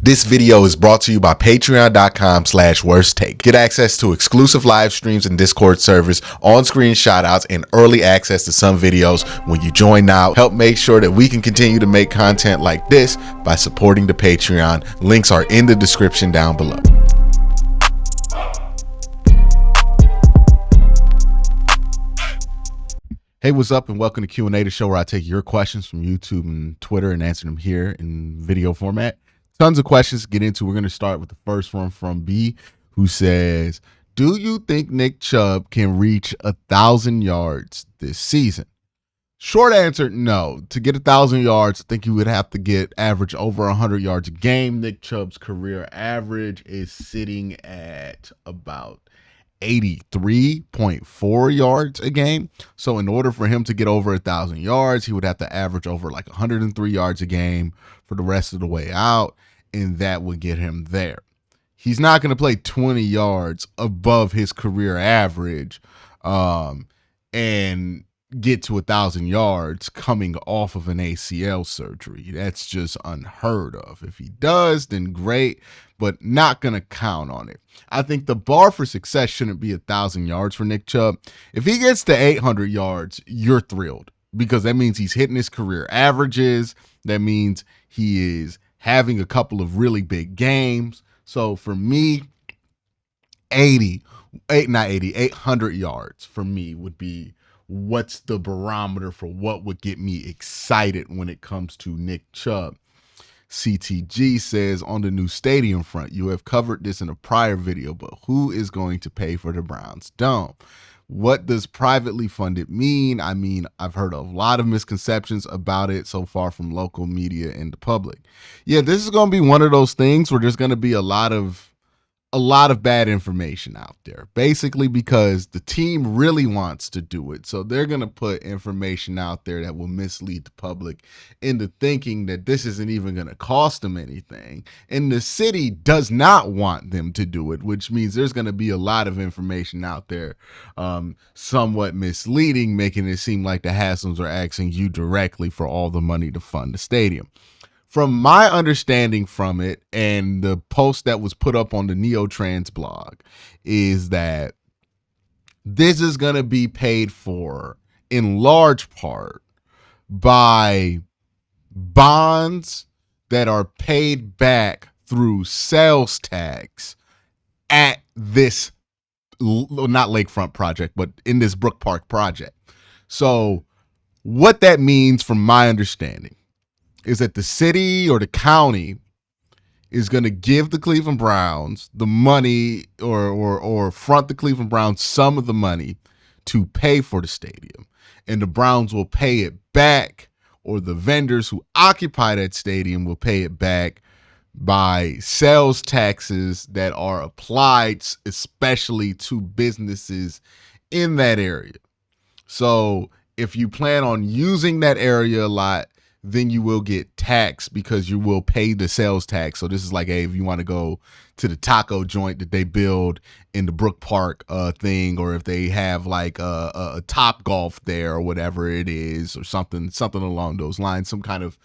This video is brought to you by patreon.com/worsttake. Get access to exclusive live streams and Discord servers, on-screen shoutouts, and early access to some videos when you join now. Help make sure that we can continue to make content like this by supporting the Patreon. Links are in the description down below. Hey, what's up, and welcome to QnA, the show where I take your questions from YouTube and Twitter and answer them here in video format. Tons of questions to get into. We're going to start with the first one from B, who says, do you think Nick Chubb can reach 1,000 yards this season? Short answer, no. To get 1,000 yards, I think you would have to average over 100 yards a game. Nick Chubb's career average is sitting at about 83.4 yards a game. So in order for him to get over 1,000 yards, he would have to average over like 103 yards a game for the rest of the way out, and that would get him there. He's not going to play 20 yards above his career average and get to 1,000 yards coming off of an ACL surgery. That's just unheard of. If he does, then great, but not going to count on it. I think the bar for success shouldn't be 1,000 yards for Nick Chubb. If he gets to 800 yards, you're thrilled, because that means he's hitting his career averages. That means he is having a couple of really big games. So for me, 800 yards for me would be what's the barometer for what would get me excited when it comes to Nick Chubb. CTG says, on the new stadium front, you have covered this in a prior video, but who is going to pay for the Browns dome? What does privately funded mean? I mean, I've heard a lot of misconceptions about it so far from local media and the public. Yeah, this is going to be one of those things where there's going to be a lot of bad information out there, basically because the team really wants to do it. So they're going to put information out there that will mislead the public into thinking that this isn't even going to cost them anything. And the city does not want them to do it, which means there's going to be a lot of information out there, somewhat misleading, making it seem like the Hassams are asking you directly for all the money to fund the stadium. From my understanding from it, and the post that was put up on the Neotrans blog, is that this is going to be paid for in large part by bonds that are paid back through sales tax at this, not Lakefront project, but in this Brook Park project. So what that means, from my understanding, is that the city or the county is going to give the Cleveland Browns the money, or front the Cleveland Browns some of the money to pay for the stadium. And the Browns will pay it back, or the vendors who occupy that stadium will pay it back by sales taxes that are applied especially to businesses in that area. So if you plan on using that area a lot, then you will get taxed because you will pay the sales tax. So this is like, hey, if you want to go to the taco joint that they build in the Brook Park thing, or if they have like a Top Golf there or whatever it is, or something along those lines, some kind of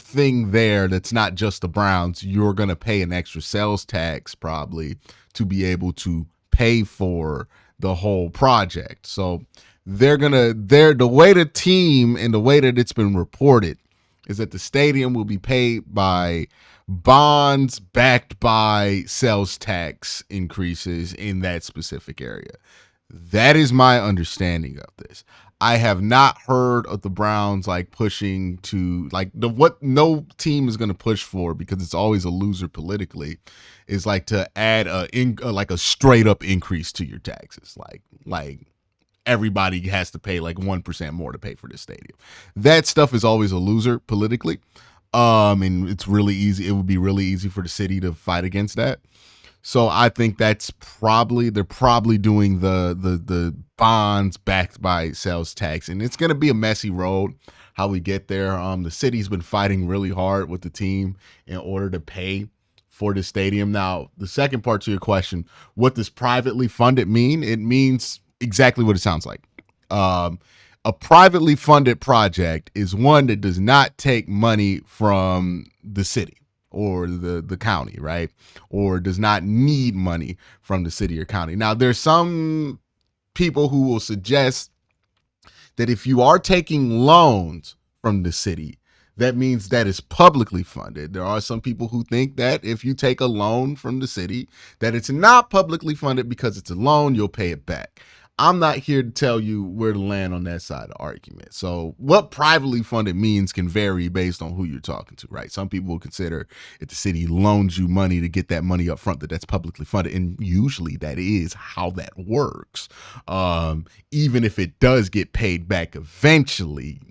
thing there that's not just the Browns, you're going to pay an extra sales tax probably to be able to pay for the whole project. So the way the team and the way that it's been reported is that the stadium will be paid by bonds backed by sales tax increases in that specific area. That is my understanding of this. I have not heard of the Browns like pushing to what no team is going to push for, because it's always a loser politically, is like to add a straight up increase to your taxes. Like everybody has to pay like 1% more to pay for this stadium. That stuff is always a loser politically. And it's really easy. It would be really easy for the city to fight against that. So I think they're probably doing the bonds backed by sales tax, and it's going to be a messy road how we get there. The city's been fighting really hard with the team in order to pay for the stadium. Now, the second part to your question, what does privately funded mean? It means exactly what it sounds like. A privately funded project is one that does not take money from the city. or the county, right? Or does not need money from the city or county. Now, there's some people who will suggest that if you are taking loans from the city, that means that is publicly funded. There are some people who think that if you take a loan from the city, that it's not publicly funded because it's a loan, you'll pay it back. I'm not here to tell you where to land on that side of the argument. So what privately funded means can vary based on who you're talking to, right? Some people will consider if the city loans you money to get that money up front, that's publicly funded. And usually that is how that works. Even if it does get paid back eventually,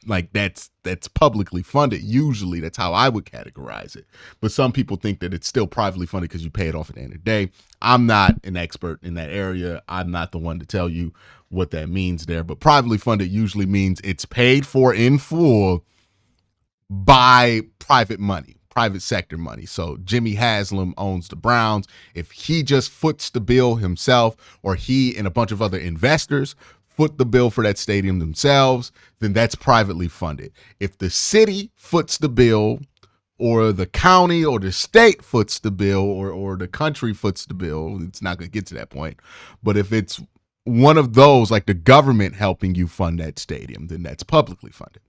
that's publicly funded. Usually that's how I would categorize it. But some people think that it's still privately funded because you pay it off at the end of the day. I'm not an expert in that area. I'm not the one to tell you what that means there. But privately funded usually means it's paid for in full by private money, private sector money. So Jimmy Haslam owns the Browns. If he just foots the bill himself, or he and a bunch of other investors foot the bill for that stadium themselves, then that's privately funded. If the city foots the bill, or the county or the state foots the bill, or the country foots the bill, it's not going to get to that point. But if it's one of those, like the government helping you fund that stadium, then that's publicly funded.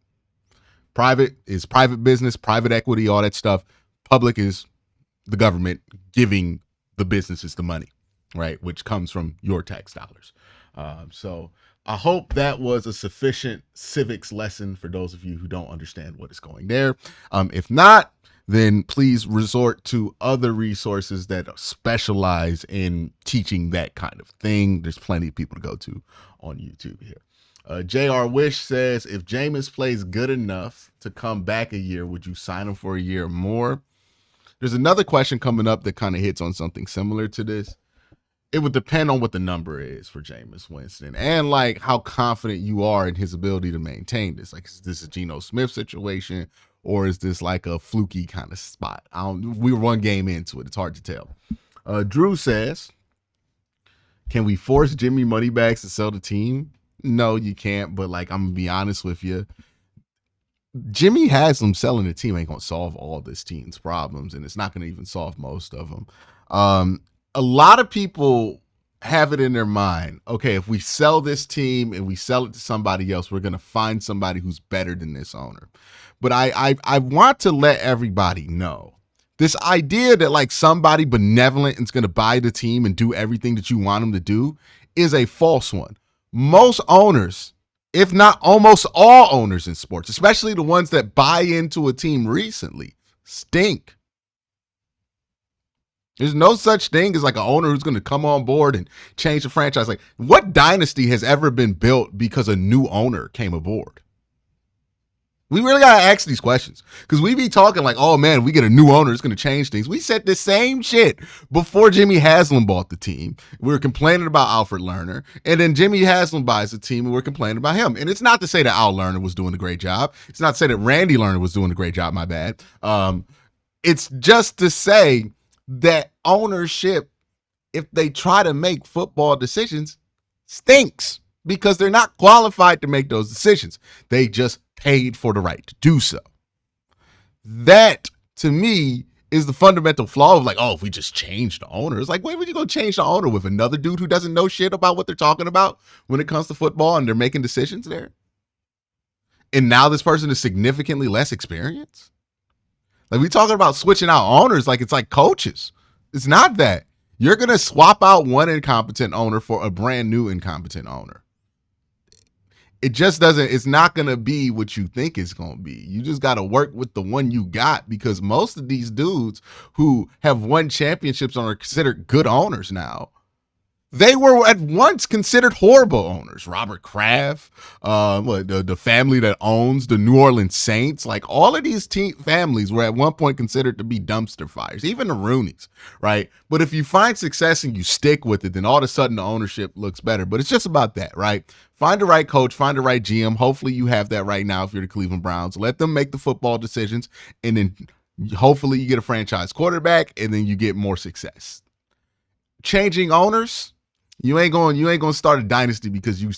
Private is private business, private equity, all that stuff. Public is the government giving the businesses the money, right? Which comes from your tax dollars. So I hope that was a sufficient civics lesson for those of you who don't understand what is going there. If not, then please resort to other resources that specialize in teaching that kind of thing. There's plenty of people to go to on YouTube here. JR Wish says, if Jamus plays good enough to come back a year, would you sign him for a year more? There's another question coming up that kind of hits on something similar to this. It would depend on what the number is for Jamus Winston and like how confident you are in his ability to maintain this. Like, is this a Geno Smith situation, or is this like a fluky kind of spot? We were one game into it. It's hard to tell. Drew says, can we force Jimmy Moneybags to sell the team? No, you can't. But like, I'm gonna be honest with you. Jimmy Haslam selling the team ain't gonna solve all this team's problems, and it's not gonna even solve most of them. A lot of people have it in their mind, okay, if we sell this team and we sell it to somebody else, we're going to find somebody who's better than this owner. But I want to let everybody know, this idea that like somebody benevolent is going to buy the team and do everything that you want them to do is a false one. Most owners, if not almost all owners in sports, especially the ones that buy into a team recently, stink. There's no such thing as like an owner who's going to come on board and change the franchise. Like, what dynasty has ever been built because a new owner came aboard? We really got to ask these questions, because we be talking like, oh man, we get a new owner, it's going to change things. We said the same shit before Jimmy Haslam bought the team. We were complaining about Alfred Lerner, and then Jimmy Haslam buys the team and we're complaining about him. And it's not to say that Al Lerner was doing a great job. It's not to say that Randy Lerner was doing a great job, my bad. It's just to say that ownership, if they try to make football decisions, stinks, because they're not qualified to make those decisions. They just paid for the right to do so. That, to me, is the fundamental flaw of like, oh, if we just change the owner. It's like, wait, would you go change the owner with another dude who doesn't know shit about what they're talking about when it comes to football and they're making decisions there? And now this person is significantly less experienced? Like, we talking about switching out owners like it's like coaches. It's not that. You're going to swap out one incompetent owner for a brand new incompetent owner. It just doesn't, it's not going to be what you think it's going to be. You just got to work with the one you got, because most of these dudes who have won championships are considered good owners now. They were at once considered horrible owners. Robert Kraft, the family that owns the New Orleans Saints, like all of these families were at one point considered to be dumpster fires, even the Rooneys, right? But if you find success and you stick with it, then all of a sudden the ownership looks better. But it's just about that, right? Find the right coach, find the right GM. Hopefully you have that right now if you're the Cleveland Browns. Let them make the football decisions, and then hopefully you get a franchise quarterback, and then you get more success. Changing owners, you ain't going to start a dynasty because you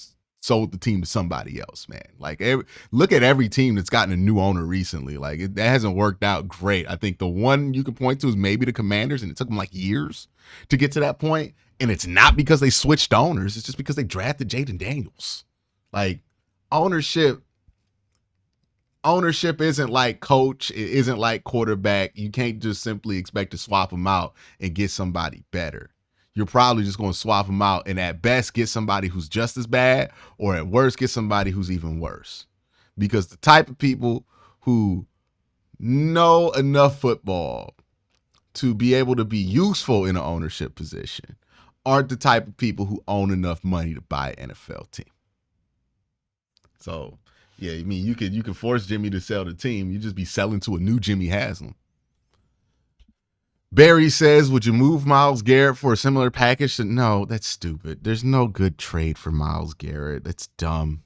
sold the team to somebody else, man. Like, look at every team that's gotten a new owner recently. Like, that hasn't worked out great. I think the one you can point to is maybe the Commanders, and it took them like years to get to that point. And it's not because they switched owners. It's just because they drafted Jaden Daniels. Like, ownership isn't like coach. It isn't like quarterback. You can't just simply expect to swap them out and get somebody better. You're probably just going to swap them out and at best get somebody who's just as bad, or at worst get somebody who's even worse. Because the type of people who know enough football to be able to be useful in an ownership position aren't the type of people who own enough money to buy an NFL team. So, yeah, I mean, you could force Jimmy to sell the team. You just be selling to a new Jimmy Haslam. Barry says, would you move Myles Garrett for a similar package? No, that's stupid. There's no good trade for Myles Garrett. That's dumb.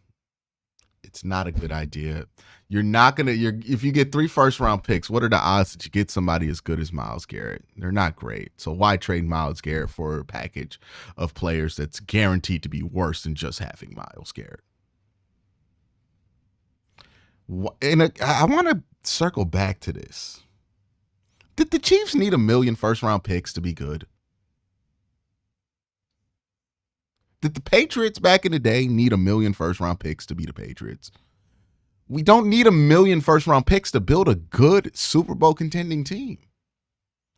It's not a good idea. You're not going to, if you get 3 first-round picks, what are the odds that you get somebody as good as Myles Garrett? They're not great. So why trade Myles Garrett for a package of players that's guaranteed to be worse than just having Myles Garrett? And I want to circle back to this. Did the Chiefs need 1 million first-round picks to be good? Did the Patriots back in the day need 1 million first-round picks to be the Patriots? We don't need 1 million first-round picks to build a good Super Bowl contending team.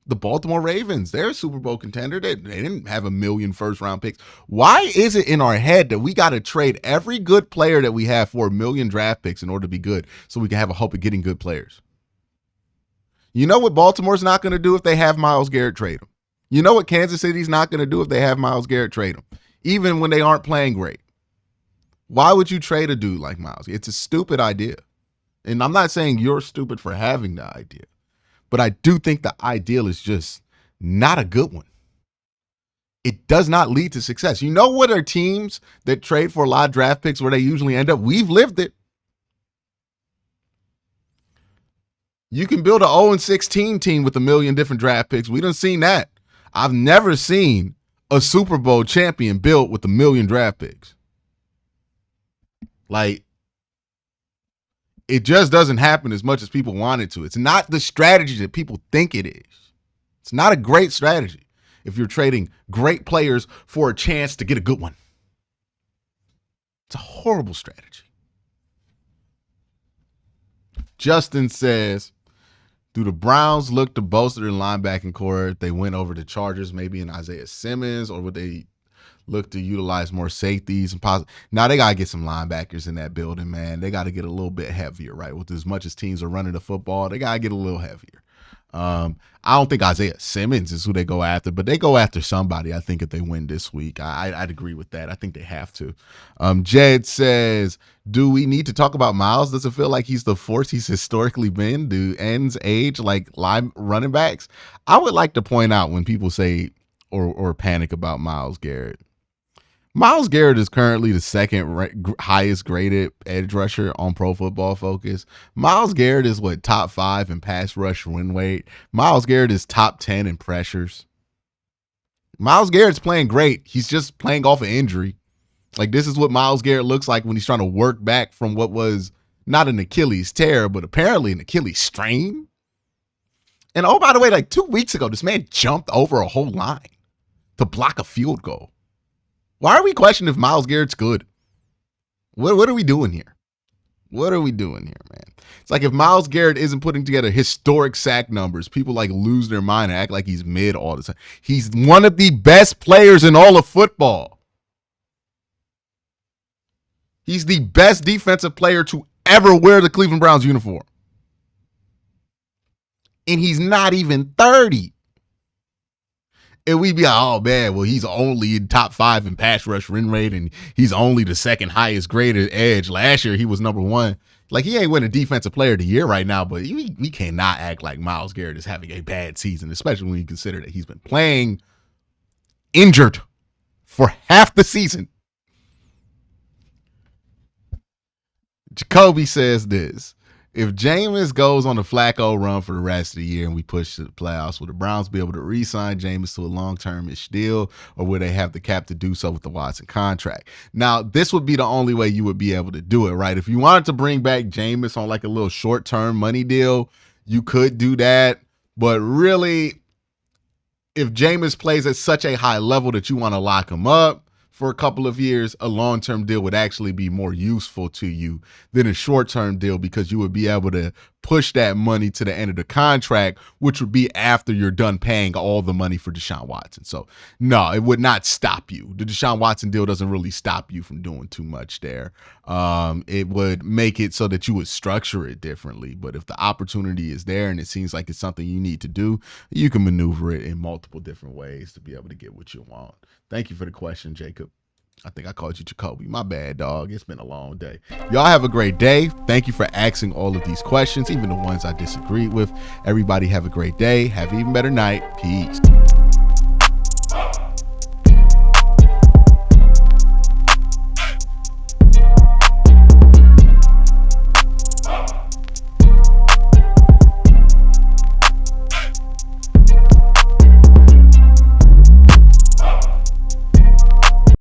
The Baltimore Ravens, they're a Super Bowl contender. They didn't have 1 million first-round picks. Why is it in our head that we got to trade every good player that we have for 1 million draft picks in order to be good so we can have a hope of getting good players? You know what Baltimore's not going to do if they have Myles Garrett? Trade him. You know what Kansas City's not going to do if they have Myles Garrett? Trade him. Even when they aren't playing great. Why would you trade a dude like Myles? It's a stupid idea. And I'm not saying you're stupid for having the idea. But I do think the ideal is just not a good one. It does not lead to success. You know what are teams that trade for a lot of draft picks where they usually end up? We've lived it. You can build an 0-16 team with 1 million different draft picks. We done seen that. I've never seen a Super Bowl champion built with 1 million draft picks. Like, it just doesn't happen as much as people want it to. It's not the strategy that people think it is. It's not a great strategy if you're trading great players for a chance to get a good one. It's a horrible strategy. Justin says, do the Browns look to bolster their linebacking core if they went over the Chargers, maybe in Isaiah Simmons, or would they look to utilize more safeties and now they got to get some linebackers in that building, man. They got to get a little bit heavier, right? With as much as teams are running the football, they got to get a little heavier. I don't think Isaiah Simmons is who they go after, but they go after somebody, I think, if they win this week. I'd agree with that. I think they have to. Jed says, do we need to talk about Myles? Does it feel like he's the force he's historically been? Do ends age like line running backs? I would like to point out when people say or panic about Myles Garrett. Myles Garrett is currently the second highest graded edge rusher on Pro Football Focus. Myles Garrett is top 5 in pass rush win rate. Myles Garrett is top 10 in pressures. Myles Garrett's playing great. He's just playing off an injury. Like, this is what Myles Garrett looks like when he's trying to work back from what was not an Achilles tear, but apparently an Achilles strain. And oh, by the way, like 2 weeks ago, this man jumped over a whole line to block a field goal. Why are we questioning if Myles Garrett's good? What are we doing here? What are we doing here, man? It's like if Myles Garrett isn't putting together historic sack numbers, people like lose their mind and act like he's mid all the time. He's one of the best players in all of football. He's the best defensive player to ever wear the Cleveland Browns uniform. And he's not even 30. And we'd be like, oh, man, well, he's only in top 5 in pass rush win rate, and he's only the second highest graded edge. Last year, he was number 1. Like, he ain't winning Defensive Player of the Year right now, but we cannot act like Myles Garrett is having a bad season, especially when you consider that he's been playing injured for half the season. Jacoby says this. if Jameis goes on a Flacco run for the rest of the year and we push to the playoffs, will the Browns be able to re-sign Jameis to a long-term-ish deal, or will they have the cap to do so with the Watson contract? Now, this would be the only way you would be able to do it, right? If you wanted to bring back Jameis on like a little short-term money deal, you could do that. But really, if Jameis plays at such a high level that you want to lock him up for a couple of years, a long-term deal would actually be more useful to you than a short-term deal, because you would be able to push that money to the end of the contract, which would be after you're done paying all the money for Deshaun Watson. So no, it would not stop you. The Deshaun Watson deal doesn't really stop you from doing too much there. It would make it so that you would structure it differently. But if the opportunity is there and it seems like it's something you need to do, you can maneuver it in multiple different ways to be able to get what you want. Thank you for the question, Jacob. I think I called you Jacoby. My bad, dog. It's been a long day. Y'all have a great day. Thank you for asking all of these questions, even the ones I disagreed with. Everybody have a great day. Have an even better night. Peace.